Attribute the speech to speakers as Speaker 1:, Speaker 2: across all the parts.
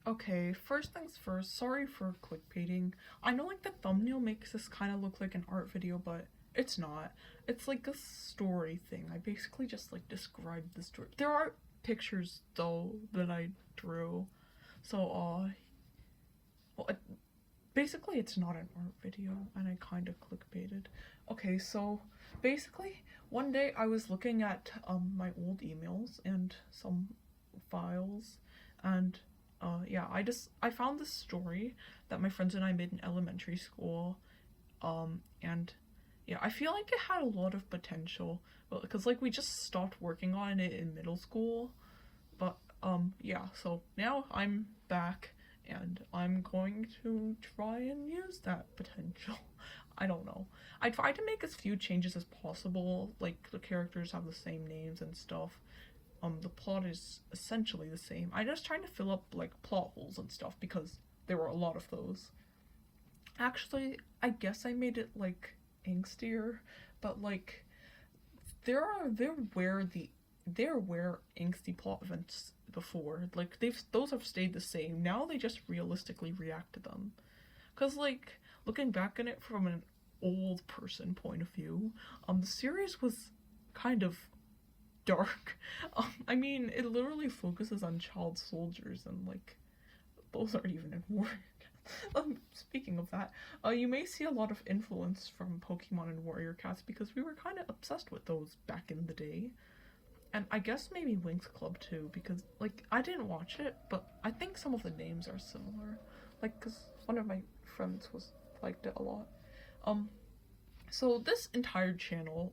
Speaker 1: Okay, first things first, sorry for clickbaiting. I know like the thumbnail makes this kind of look like an art video, but it's not. It's like a story thing. I basically just like described the story. There are pictures though that I drew. So well, basically it's not an art video and I kind of clickbaited. Okay, so basically one day I was looking at my old emails and some files, and yeah, I found this story that my friends and I made in elementary school, and yeah, I feel like it had a lot of potential, but because like we just stopped working on it in middle school, but yeah, so now I'm back and I'm going to try and use that potential. I don't know. I tried to make as few changes as possible, like the characters have the same names and stuff. The plot is essentially the same. I just trying to fill up like plot holes and stuff because there were a lot of those. Actually, I guess I made it like angstier, but like there were angsty plot events before. Like those have stayed the same. Now they just realistically react to them. Cause like looking back on it from an old person point of view, the series was kind of dark. I mean, it literally focuses on child soldiers, and like those aren't even in war. Speaking of that, you may see a lot of influence from Pokemon and Warrior Cats because we were kind of obsessed with those back in the day. And I guess maybe Winx Club too, because like I didn't watch it, but I think some of the names are similar. Like, cause one of my friends liked it a lot. Um, so this entire channel,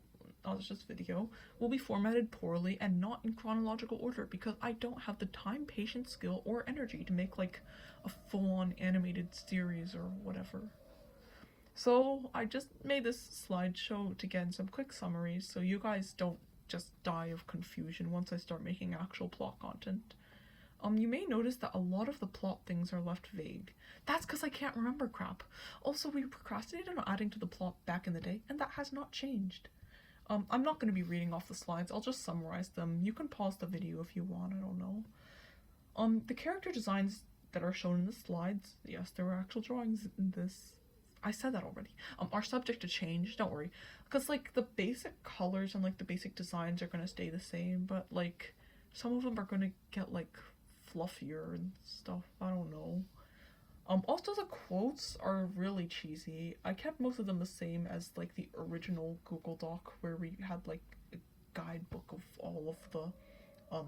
Speaker 1: this video, will be formatted poorly and not in chronological order because I don't have the time, patience, skill, or energy to make like a full-on animated series or whatever. So I just made this slideshow to get some quick summaries so you guys don't just die of confusion once I start making actual plot content. You may notice that a lot of the plot things are left vague. That's because I can't remember crap. Also, we procrastinated on adding to the plot back in the day, and that has not changed. I'm not going to be reading off the slides, I'll just summarize them. You can pause the video if you want, I don't know. The character designs that are shown in the slides, yes, there were actual drawings in this. I said that already. Are subject to change, don't worry. Because, like, the basic colors and, like, the basic designs are going to stay the same, but, like, some of them are going to get, like, fluffier and stuff. I don't know. Also, the quotes are really cheesy. I kept most of them the same as like the original Google Doc where we had like a guidebook of all of the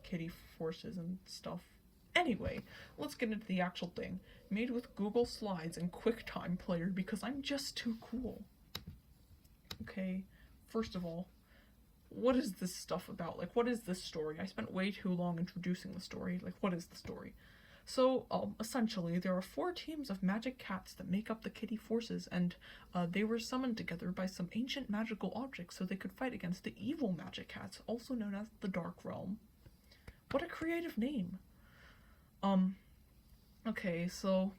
Speaker 1: kitty forces and stuff. Anyway, let's get into the actual thing. Made with Google Slides and QuickTimePlayer because I'm just too cool. Okay, first of all, what is this stuff about? Like, what is this story? I spent way too long introducing the story. Like, what is the story? So, essentially, there are 4 teams of magic cats that make up the kitty forces, and they were summoned together by some ancient magical objects so they could fight against the evil magic cats, also known as the Dark Realm. What a creative name. Okay, so,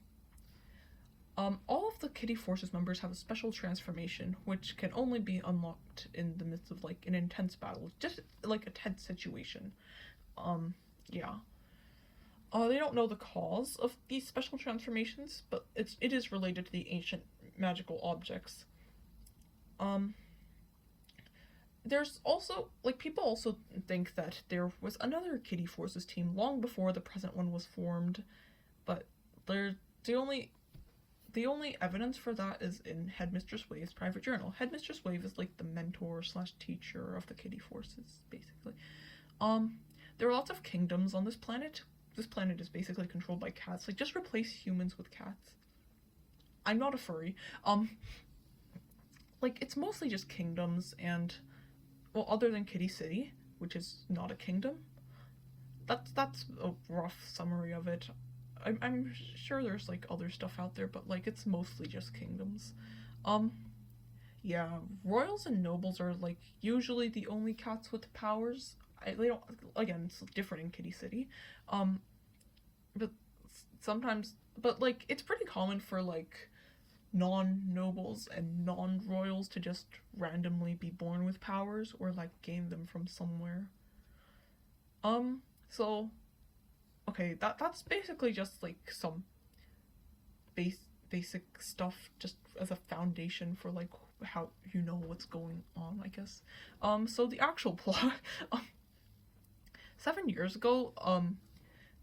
Speaker 1: all of the kitty forces members have a special transformation, which can only be unlocked in the midst of, like, an intense battle, just, like, a tense situation. Yeah. They don't know the cause of these special transformations, but it is related to the ancient magical objects. There's also, like, people also think that there was another Kitty Forces team long before the present one was formed, but the only evidence for that is in Headmistress Wave's private journal. Headmistress Wave is like the mentor slash teacher of the Kitty Forces, basically. There are lots of kingdoms on this planet. This planet is basically controlled by cats. Like, just replace humans with cats. I'm not a furry. Like, it's mostly just kingdoms and, well, other than Kitty City, which is not a kingdom. That's a rough summary of it. I'm sure there's, like, other stuff out there, but, like, it's mostly just kingdoms. Yeah, royals and nobles are, like, usually the only cats with powers. They don't, again, it's different in Kitty City. But sometimes, but like, it's pretty common for like non-nobles and non-royals to just randomly be born with powers or like gain them from somewhere. So, okay, that's basically just like some basic stuff just as a foundation for like how you know what's going on, I guess. So the actual plot, 7 years ago,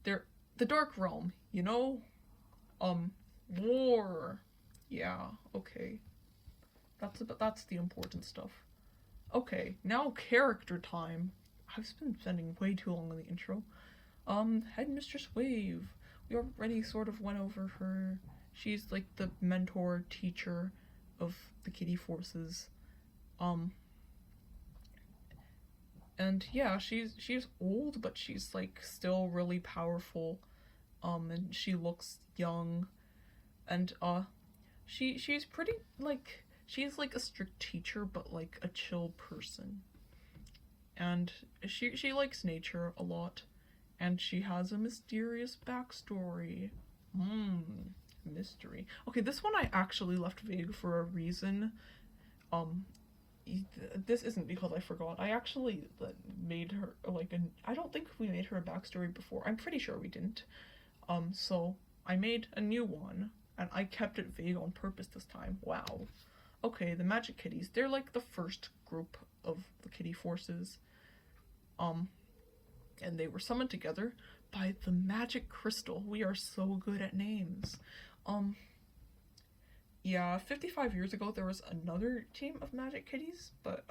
Speaker 1: there the Dark Realm, you know, war. Yeah, okay. That's the important stuff. Okay, now character time. I've been spending way too long on the intro. Headmistress Wave. We already sort of went over her. She's like the mentor teacher of the kitty forces. And yeah, she's old, but she's like still really powerful. And she looks young. And she's pretty like she's like a strict teacher, but like a chill person. And she likes nature a lot. And she has a mysterious backstory. Mystery. Okay, this one I actually left vague for a reason. This isn't because I forgot. I actually made her like I don't think we made her a backstory before. I'm pretty sure we didn't. So I made a new one, and I kept it vague on purpose this time. Wow. Okay, the magic kitties. They're like the first group of the kitty forces. And they were summoned together by the magic crystal. We are so good at names. Yeah, 55 years ago there was another team of magic kitties, but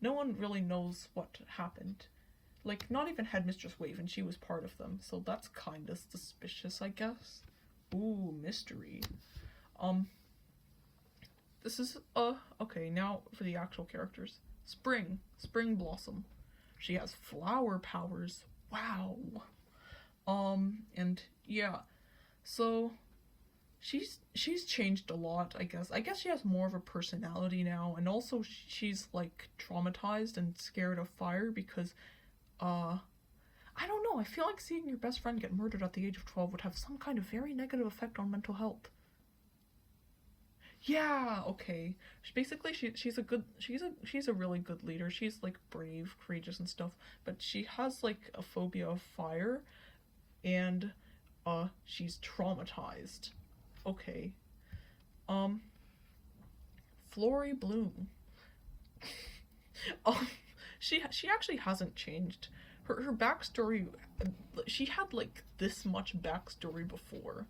Speaker 1: no one really knows what happened. Like, not even Headmistress Wave, and she was part of them, so that's kinda suspicious, I guess. Ooh, mystery. This is, okay, now for the actual characters. Spring Blossom. She has flower powers. Wow. And yeah, so she's changed a lot, I guess. I guess she has more of a personality now, and also she's like traumatized and scared of fire because, I don't know, I feel like seeing your best friend get murdered at the age of 12 would have some kind of very negative effect on mental health. Yeah, okay. Basically, she's a really good leader. She's like brave, courageous, and stuff. But she has like a phobia of fire, and she's traumatized. Okay. Flory Bloom. She actually hasn't changed. Her backstory. She had like this much backstory before.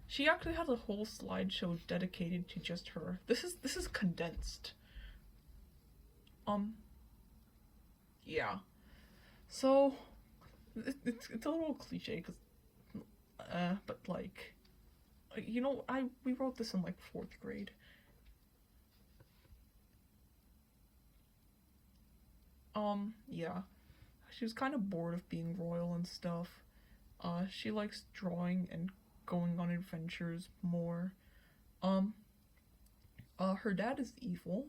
Speaker 1: She actually has a whole slideshow dedicated to just her. This is condensed. Yeah. So, it's a little cliche, but like, you know, we wrote this in like 4th grade. Yeah. She was kind of bored of being royal and stuff. She likes drawing and going on adventures more. Her dad is evil,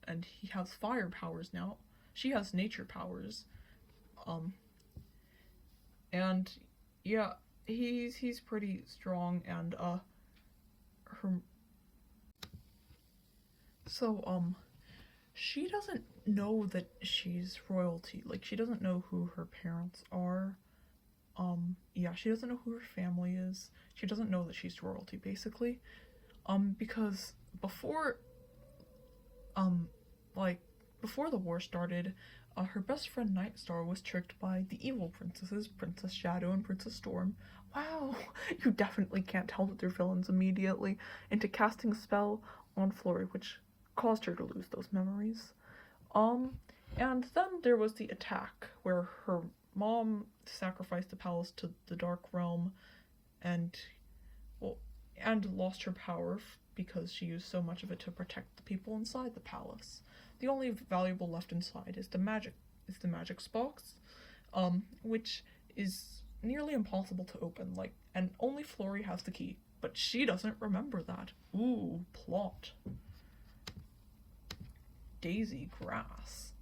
Speaker 1: and he has fire powers now. She has nature powers. And yeah, he's pretty strong, and her. So she doesn't know that she's royalty. Like, she doesn't know who her parents are. Yeah, she doesn't know who her family is. She doesn't know that she's royalty, basically. Because before the war started, her best friend Nightstar was tricked by the evil princesses, Princess Shadow and Princess Storm. Wow, you definitely can't tell that they're villains immediately, into casting a spell on Flory, which caused her to lose those memories. And then there was the attack, where her mom sacrificed the palace to the Dark Realm, and lost her power because she used so much of it to protect the people inside the palace. The only valuable left inside is the magic's box, which is nearly impossible to open. And only Flory has the key, but she doesn't remember that. Ooh, plot. Daisy Grass.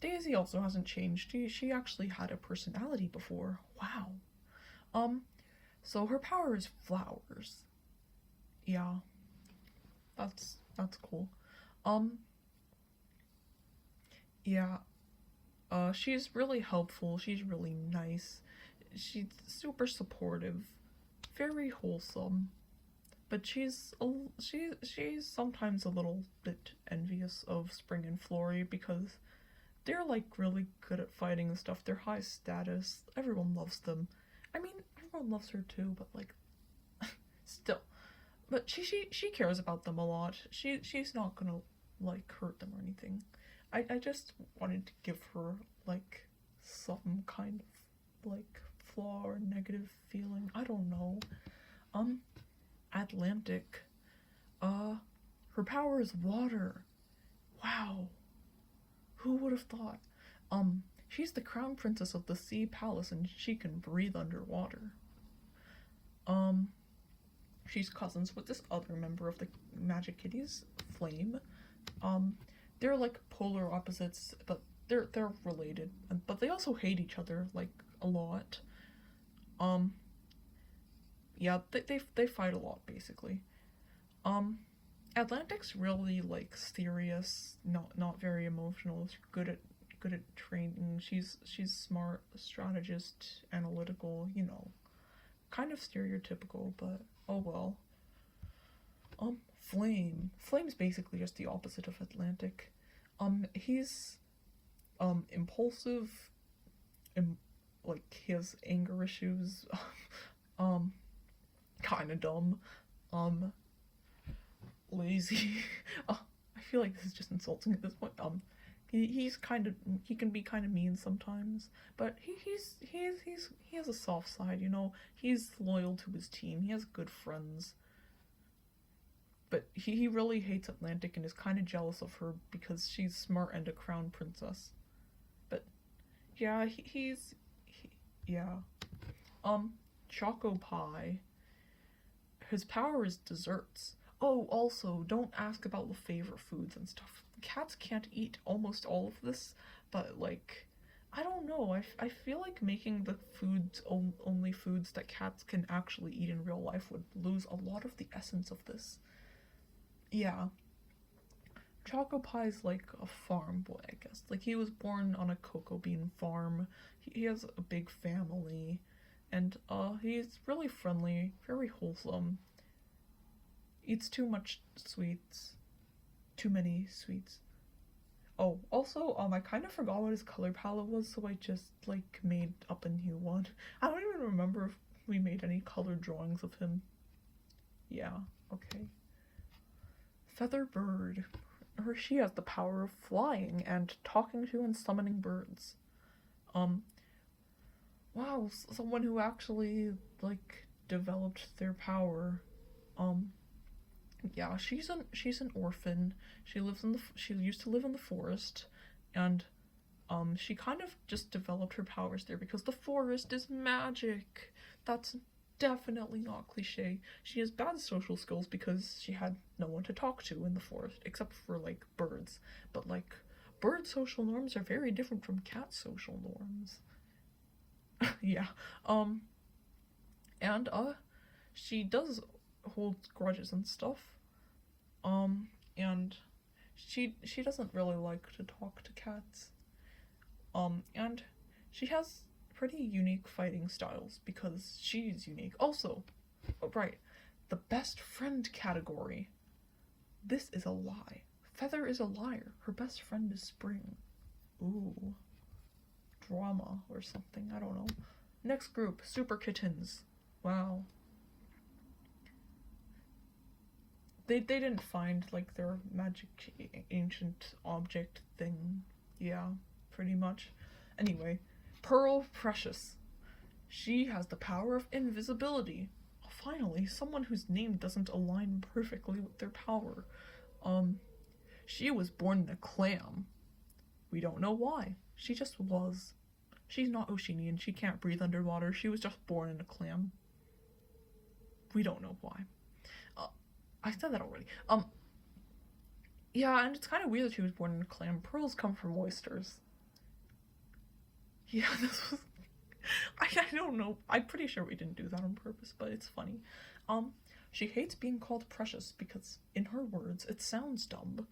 Speaker 1: Daisy also hasn't changed. She actually had a personality before. Wow. So her power is flowers. Yeah. That's cool. Yeah. She's really helpful. She's really nice. she's super supportive, very wholesome, but she's sometimes a little bit envious of Spring and Flory because they're like really good at fighting and stuff. They're high status. Everyone loves them. I mean, everyone loves her too, but like still. But she cares about them a lot. She's not gonna like hurt them or anything. I just wanted to give her like some kind of like flaw or negative feeling. I don't know. Atlantic. Her power is water. Wow. Who would have thought? She's the crown princess of the sea palace and she can breathe underwater. She's cousins with this other member of the Magic Kitties, Flame. They're like polar opposites, but they're related, but they also hate each other like a lot. Yeah, they fight a lot basically. Atlantic's really like serious, not very emotional. She's good at training. She's smart, strategist, analytical. You know, kind of stereotypical, but oh well. Flame's basically just the opposite of Atlantic. He's impulsive, like he has anger issues, kind of dumb, lazy. I feel like this is just insulting at this point. He can be kind of mean sometimes, but he has a soft side, you know. He's loyal to his team. He has good friends. But he really hates Atlantic and is kind of jealous of her because she's smart and a crown princess. But yeah, yeah. Choco Pie. His power is desserts. Oh, also, don't ask about the favorite foods and stuff. Cats can't eat almost all of this, but like, I don't know. I feel like making the foods only foods that cats can actually eat in real life would lose a lot of the essence of this. Yeah. Choco Pie's like a farm boy, I guess. Like, he was born on a cocoa bean farm. He has a big family, and he's really friendly, very wholesome. Eats too much sweets. Too many sweets. Oh, also, I kind of forgot what his color palette was, so I just, like, made up a new one. I don't even remember if we made any color drawings of him. Yeah, okay. Feather Bird. She has the power of flying and talking to and summoning birds. Wow, someone who actually, like, developed their power. Yeah, she's an orphan. She used to live in the forest, and she kind of just developed her powers there because the forest is magic. That's definitely not cliche. She has bad social skills because she had no one to talk to in the forest except for like birds. But like, bird social norms are very different from cat social norms. Yeah. And she does hold grudges and stuff. And she doesn't really like to talk to cats. And she has pretty unique fighting styles because she's unique. Also, right, the best friend category. This is a lie. Feather is a liar. Her best friend is Spring. Ooh. Drama or something, I don't know. Next group, Super Kittens. Wow. They didn't find, like, their magic ancient object thing. Yeah, pretty much. Anyway, Pearl Precious. She has the power of invisibility. Finally, someone whose name doesn't align perfectly with their power. She was born in a clam. We don't know why. She just was. She's not Oceanian. She can't breathe underwater. She was just born in a clam. We don't know why. I said that already. Yeah, and it's kind of weird that she was born in a clam. Pearls come from oysters. Yeah, this was... I don't know. I'm pretty sure we didn't do that on purpose, but it's funny. She hates being called precious because, in her words, it sounds dumb.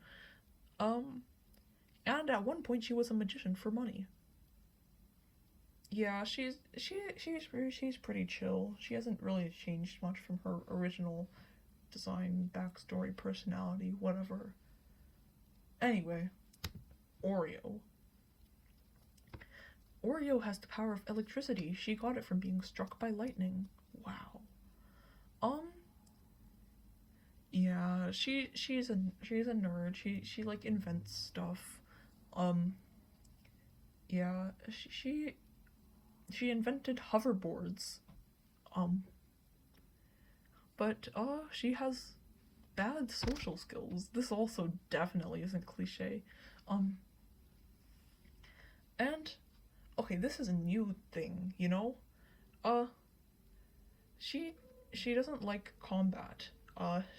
Speaker 1: And at one point she was a magician for money. Yeah, she's pretty chill. She hasn't really changed much from her original design, backstory, personality, whatever. Anyway, Oreo. Oreo has the power of electricity. She got it from being struck by lightning. Wow. Um, yeah, she's a nerd. She like invents stuff. Um, yeah, she invented hoverboards. Um, but she has bad social skills. This also definitely isn't cliche. Um, and okay, this is a new thing, you know? Uh, she she doesn't like combat.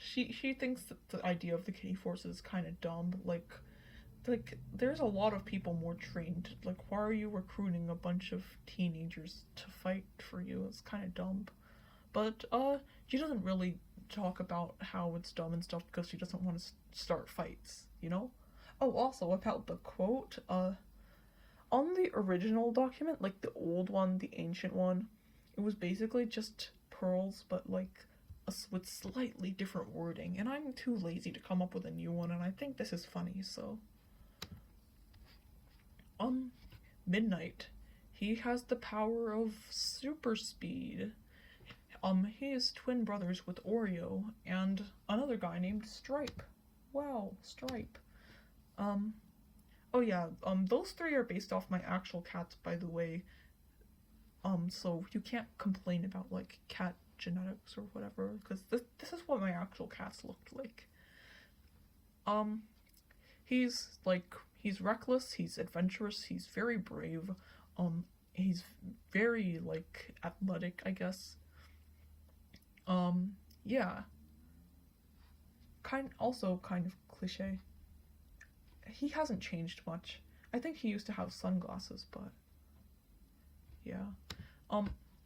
Speaker 1: She thinks that the idea of the kitty force is kind of dumb. Like there's a lot of people more trained. Like why are you recruiting a bunch of teenagers to fight for you? It's kind of dumb. But she doesn't really talk about how it's dumb and stuff because she doesn't want to start fights, you know? Oh, also about the quote, on the original document, like the old one, the ancient one, it was basically just pearls, but like with slightly different wording, and I'm too lazy to come up with a new one, and I think this is funny, so. Midnight. He has the power of super speed. He is twin brothers with Oreo and another guy named Stripe. Wow, Stripe. Um, oh yeah, those three are based off my actual cats, by the way. So you can't complain about, like, cat genetics or whatever, because this is what my actual cats looked like. Um, he's reckless, he's adventurous, he's very brave, he's very, like, athletic, I guess. Yeah. Also kind of cliche. He hasn't changed much. I think he used to have sunglasses, but yeah.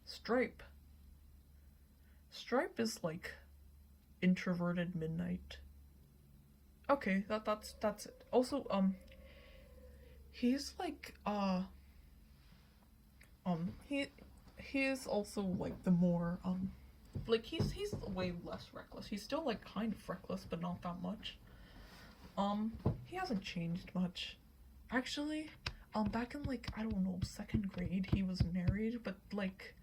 Speaker 1: Stripe. Stripe is like introverted midnight. Okay, that's it. Also, he's like he is also like the more like he's way less reckless. He's still like kind of reckless, but not that much. He hasn't changed much. Actually, back in like I don't know, second grade, he was married, but like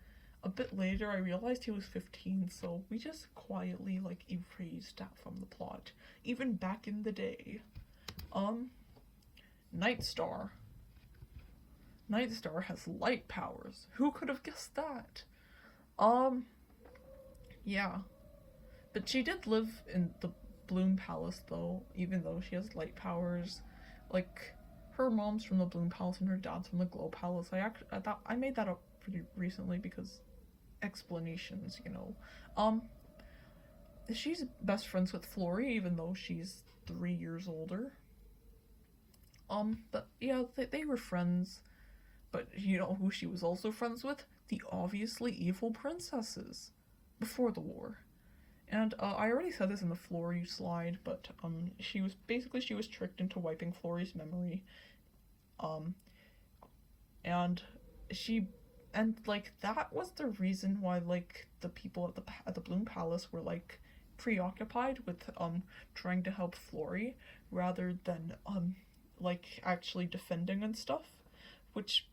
Speaker 1: a bit later I realized he was 15, so we just quietly like erased that from the plot. Even back in the day. Nightstar. Nightstar has light powers. Who could have guessed that? Yeah. But she did live in the Bloom Palace, though, even though she has light powers. Like, her mom's from the Bloom Palace and her dad's from the Glow Palace. I made that up pretty recently because explanations, you know. She's best friends with Flory, even though she's 3 years older. But yeah, they were friends. But you know who she was also friends with? The obviously evil princesses before the war. And I already said this in the Flory slide, but she was tricked into wiping Flory's memory. And she and like that was the reason why like the people at the Bloom Palace were like preoccupied with trying to help Flory rather than like actually defending and stuff, which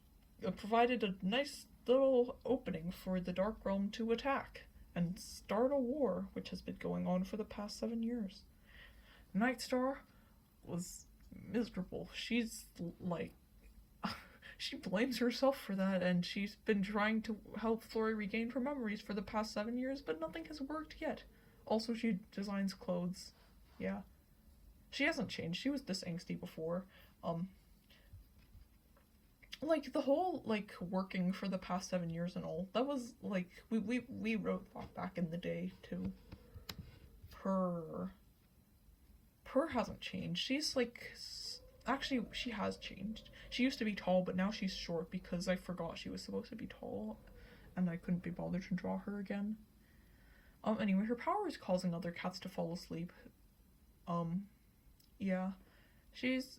Speaker 1: provided a nice little opening for the Dark Realm to attack and start a war, which has been going on for the past 7 years. Nightstar was miserable. She's like, she blames herself for that, and she's been trying to help Flory regain her memories for the past 7 years, but nothing has worked yet. Also, she designs clothes. Yeah. She hasn't changed. She was this angsty before. Like the whole like working for the past 7 years and all, that was like we wrote that back in the day too. Purr hasn't changed. She's like actually she has changed. She used to be tall, but now she's short because I forgot she was supposed to be tall and I couldn't be bothered to draw her again. Anyway, her power is causing other cats to fall asleep. Yeah. She's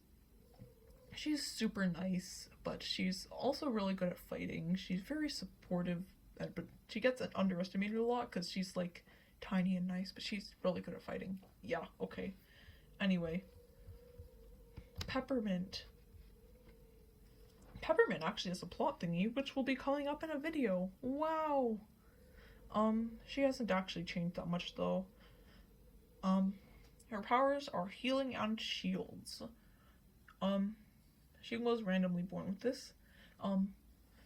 Speaker 1: she's super nice, but she's also really good at fighting. She's very supportive, but she gets underestimated a lot because she's like tiny and nice, but she's really good at fighting. Yeah, okay. Anyway, Peppermint. Peppermint actually has a plot thingy, which will be coming up in a video. Wow. She hasn't actually changed that much though. Her powers are healing and shields. She was randomly born with this.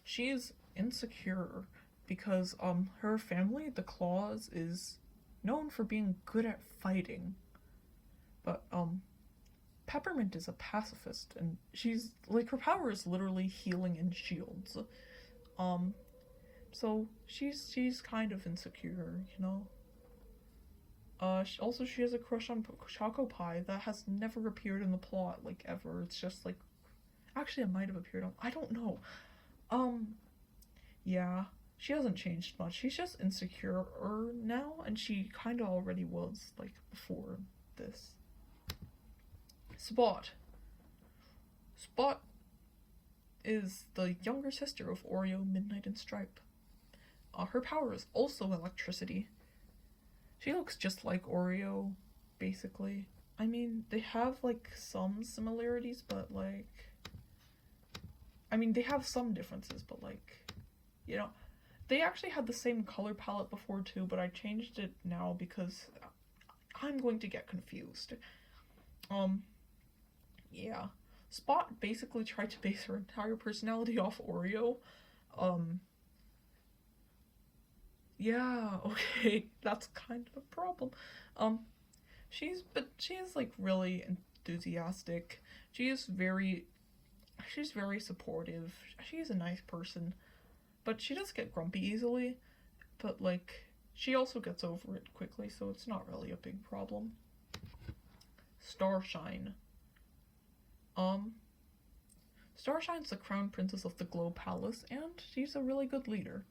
Speaker 1: She's insecure because, her family, the Claws, is known for being good at fighting. But, Peppermint is a pacifist, and she's, like, her power is literally healing and shields. So she's kind of insecure, you know? She has a crush on Choco Pie that has never appeared in the plot, like, ever. It's just, like, actually it might have appeared on, I don't know. Yeah, she hasn't changed much. She's just insecure now, and she kind of already was, like, before this. Spot. Spot is the younger sister of Oreo, Midnight, and Stripe. Her power is also electricity. She looks just like Oreo, basically. I mean, they have, like, some similarities, but, like... I mean, they have some differences, but, like, you know... They actually had the same color palette before, too, but I changed it now because I'm going to get confused. Yeah. Spot basically tried to base her entire personality off Oreo. Yeah, okay, that's kind of a problem. She's like really enthusiastic. She's very supportive. She's a nice person, but she does get grumpy easily, but like, she also gets over it quickly, so it's not really a big problem. Starshine. Starshine's the crown princess of the Glow Palace, and she's a really good leader.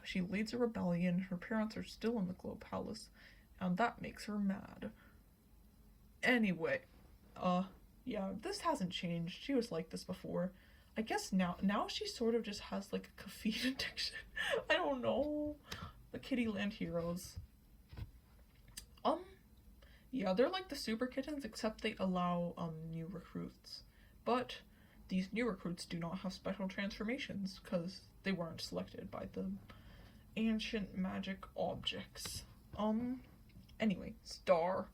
Speaker 1: She leads a rebellion, her parents are still in the Glow Palace, and that makes her mad. Anyway, yeah, this hasn't changed. She was like this before. I guess now she sort of just has, like, a caffeine addiction. I don't know. The Kittyland heroes. Yeah, they're like the super kittens, except they allow, new recruits. But these new recruits do not have special transformations, because they weren't selected by the ancient magic objects. Anyway, Star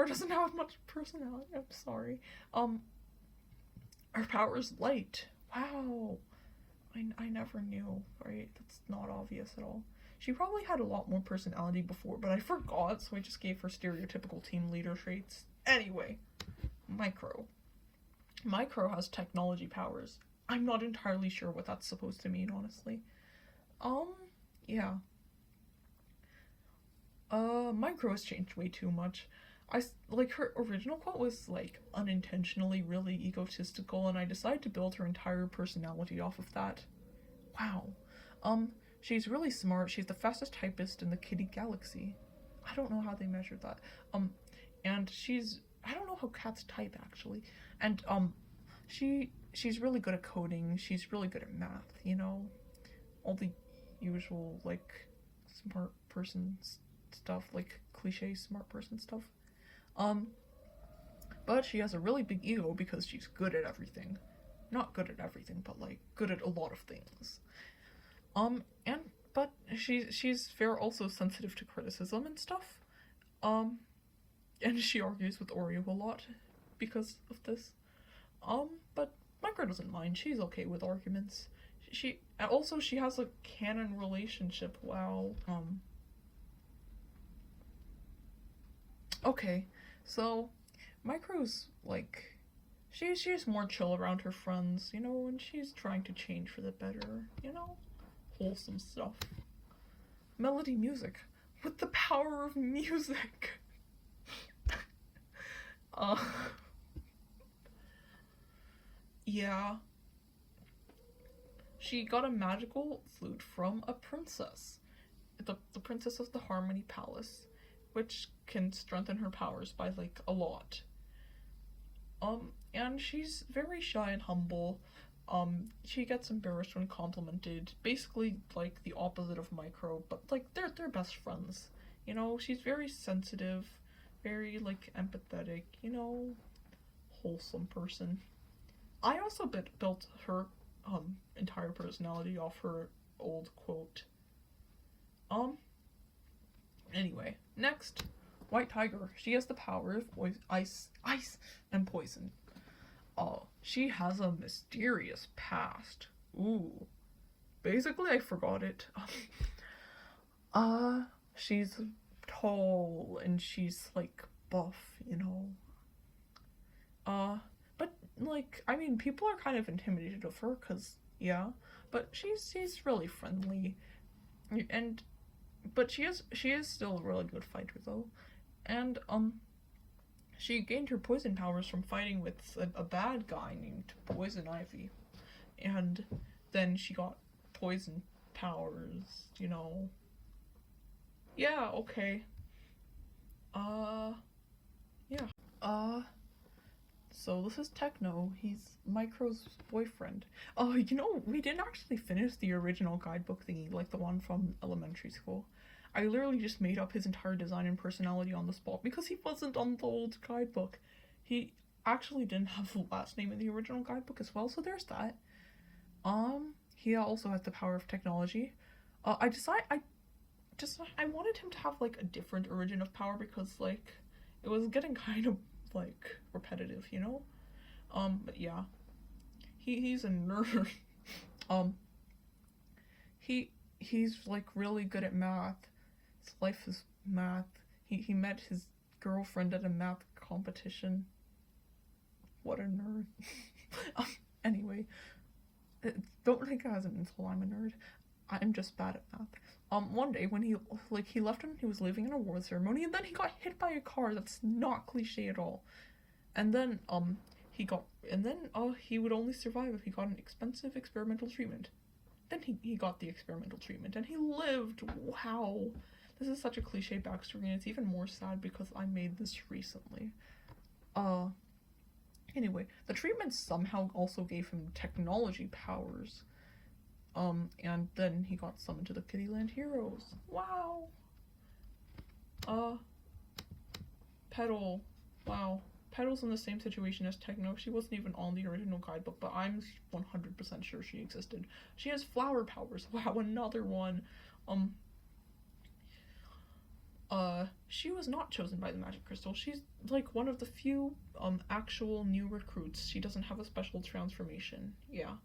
Speaker 1: doesn't have much personality, I'm sorry. Her power's light. Wow. I never knew, right? That's not obvious at all. She probably had a lot more personality before, but I forgot, so I just gave her stereotypical team leader traits. Anyway, Micro. Micro has technology powers. I'm not entirely sure what that's supposed to mean, honestly. Yeah. Micro has changed way too much. Like, her original quote was, like, unintentionally really egotistical, and I decided to build her entire personality off of that. Wow. She's really smart. She's the fastest typist in the kitty galaxy. I don't know how they measured that. And I don't know how cats type, actually. And, she's really good at coding. She's really good at math, you know? All the usual, like, smart person stuff, like, cliche smart person stuff. But she has a really big ego because she's good at everything. Not good at everything, but, like, good at a lot of things. But she's also sensitive to criticism and stuff. And she argues with Oreo a lot because of this. But Micro doesn't mind. She's okay with arguments. She has a canon relationship. Wow. Okay, so Micro's, like, she's more chill around her friends, you know, and she's trying to change for the better, you know? Wholesome stuff. Melody music. With the power of music. Yeah. She got a magical flute from a princess. The princess of the Harmony Palace, which can strengthen her powers by, like, a lot. And she's very shy and humble. She gets embarrassed when complimented. Basically, like, the opposite of Micro, but, like, they're best friends. You know, she's very sensitive, very, like, empathetic, you know, wholesome person. I also built her, entire personality off her old quote. Anyway, next, White Tiger. She has the power of ice, and poison. She has a mysterious past. Ooh. Basically, I forgot it. She's tall and she's, like, buff, you know. But, like, I mean, people are kind of intimidated of her, cause, yeah. But she's really friendly. But she is still a really good fighter, though. And, she gained her poison powers from fighting with a bad guy named Poison Ivy. And then she got poison powers, you know. Yeah, okay. Yeah. So this is Techno. He's Micro's boyfriend. You know, we didn't actually finish the original guidebook thingy, like the one from elementary school. I literally just made up his entire design and personality on the spot because he wasn't on the old guidebook. He actually didn't have the last name in the original guidebook as well, so there's that. He also has the power of technology. I wanted him to have, like, a different origin of power because, like, it was getting kind of, like, repetitive, you know? But yeah. He's a nerd. He's, like, really good at math. His life is math. He met his girlfriend at a math competition. What a nerd. Anyway. Don't think as an insult, I'm a nerd. I'm just bad at math. One day when he left when he was leaving an award ceremony, and then he got hit by a car. That's not cliche at all. And then, he would only survive if he got an expensive experimental treatment. Then he got the experimental treatment, and he lived. Wow. This is such a cliche backstory, and it's even more sad because I made this recently. Anyway, the treatment somehow also gave him technology powers. And then he got summoned to the Kittyland Heroes. Wow. Petal. Wow. Petal's in the same situation as Techno. She wasn't even on the original guidebook, but I'm 100% sure she existed. She has flower powers. Wow, another one. She was not chosen by the Magic Crystal. She's, like, one of the few, actual new recruits. She doesn't have a special transformation. Yeah.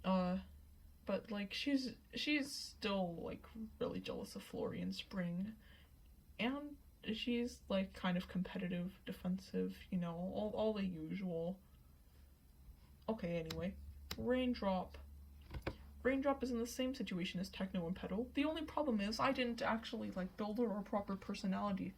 Speaker 1: But, like, she's still, like, really jealous of Flori and Spring. And she's, like, kind of competitive, defensive, you know, all the usual. Okay, anyway. Raindrop. Raindrop is in the same situation as Techno and Petal. The only problem is I didn't actually, like, build her a proper personality.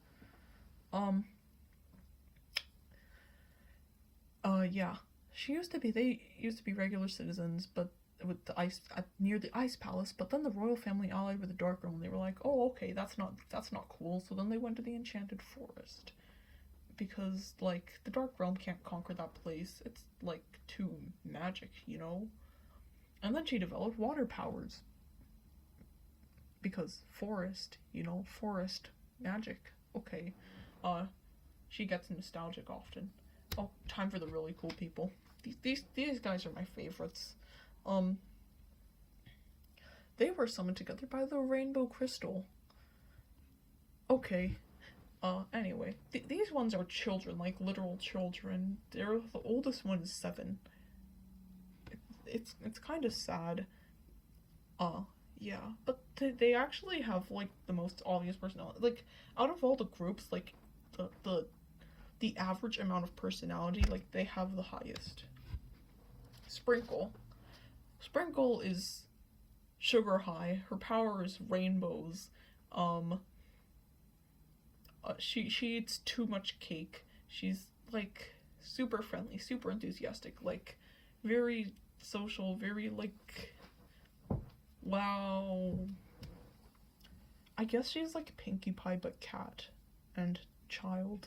Speaker 1: Yeah. They used to be regular citizens, but with the near the Ice Palace, but then the royal family allied with the Dark Realm, and they were like, oh, okay, that's not cool, so then they went to the Enchanted Forest. Because, like, the Dark Realm can't conquer that place. It's, like, too magic, you know? And then she developed water powers. Because forest, you know, forest magic. Okay. She gets nostalgic often. Oh, time for the really cool people. These guys are my favorites. They were summoned together by the Rainbow Crystal. Okay. Anyway. These ones are children, like literal children. The oldest one is 7. It's kind of sad. Yeah. But they actually have, like, the most obvious personality. Like, out of all the groups, like, the average amount of personality, like, they have the highest. Sprinkle. Sprinkle is sugar high. Her power is rainbows. She eats too much cake. She's, like, super friendly, super enthusiastic, like, very social, very, like, wow. I guess she's like Pinkie Pie but cat and child.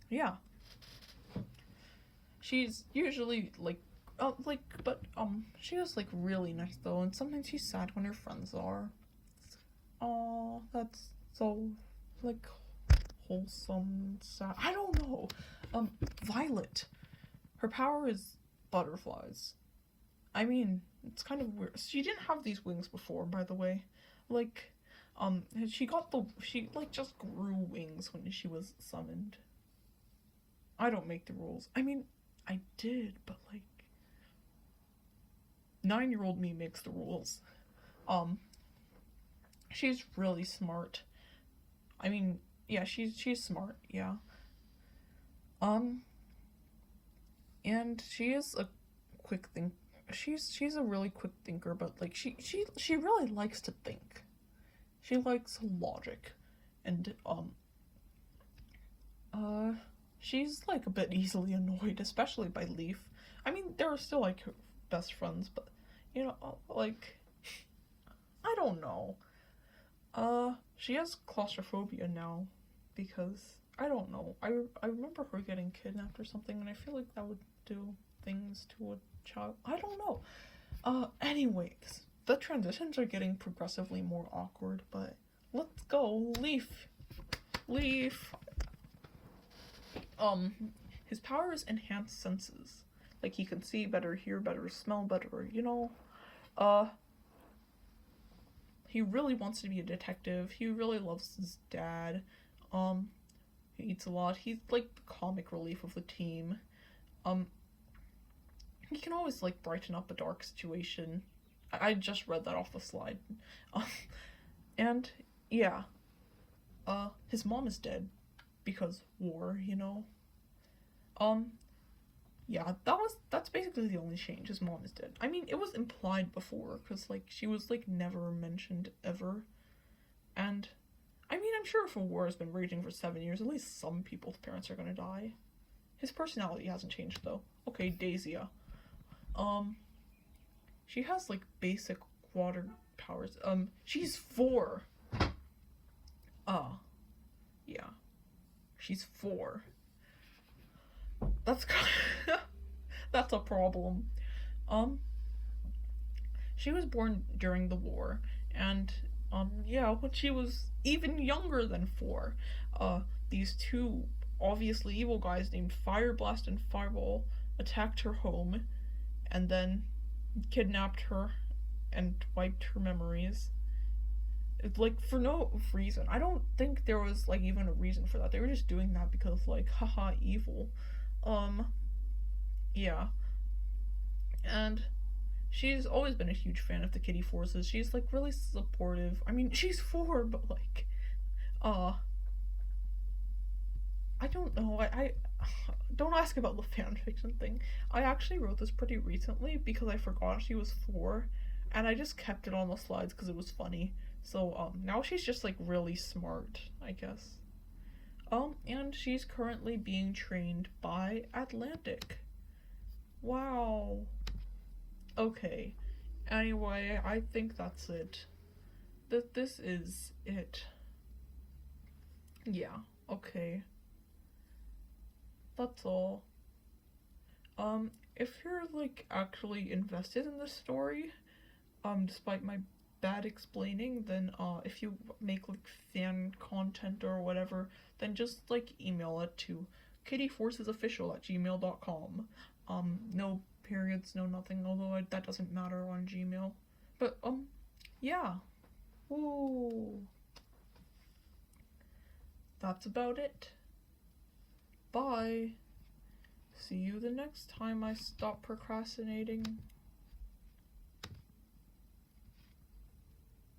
Speaker 1: Yeah. She's usually like, she is like really nice though, and sometimes she's sad when her friends are. Oh, that's so like wholesome, sad. I don't know. Violet. Her power is butterflies. I mean, it's kind of weird. She didn't have these wings before, by the way. Like, she like just grew wings when she was summoned. I don't make the rules. I mean, I did, but like, 9-year-old me makes the rules. She's really smart. I mean, yeah, she's smart, yeah. And she is a quick think. She's a really quick thinker, but like she really likes to think. She likes logic, and she's like a bit easily annoyed, especially by Leaf. I mean, they're still like her best friends, but you know, like, I don't know. She has claustrophobia now because I don't know. I remember her getting kidnapped or something, and I feel like that would do things to a child. I don't know. Anyways, the transitions are getting progressively more awkward, but let's go. Leaf. His power is enhanced senses. Like, he can see better, hear better, smell better, you know? He really wants to be a detective. He really loves his dad. He eats a lot. He's like the comic relief of the team. He can always like brighten up a dark situation. I just read that off the slide. And yeah. His mom is dead because war, you know. Yeah, that's basically the only change. His mom is dead. I mean, it was implied before, because, like, she was, like, never mentioned ever. And, I mean, I'm sure if a war has been raging for 7 years, at least some people's parents are gonna die. His personality hasn't changed, though. Okay, Daisia. She has, like, basic water powers. She's 4. Yeah. She's 4. That's that's a problem. She was born during the war, and yeah, when she was even younger than 4, these two obviously evil guys named Fireblast and Fireball attacked her home, and then kidnapped her and wiped her memories. Like, for no reason. I don't think there was like even a reason for that. They were just doing that because, like, haha, evil. Yeah. And she's always been a huge fan of the Kitty Forces. She's like really supportive. I mean, she's 4, but like, I don't know. I don't ask about the fanfiction thing. I actually wrote this pretty recently because I forgot she was 4, and I just kept it on the slides because it was funny. So now she's just like really smart, I guess. And she's currently being trained by Atlantic. Wow. Okay. Anyway, I think that's it. This is it. Yeah, okay. That's all. If you're like actually invested in this story, despite my bad explaining, then if you make like fan content or whatever, then just like email it to kittyforcesofficial@gmail.com. No periods, no nothing, although that doesn't matter on Gmail. But yeah. Woo. That's about it. Bye. See you the next time I stop procrastinating.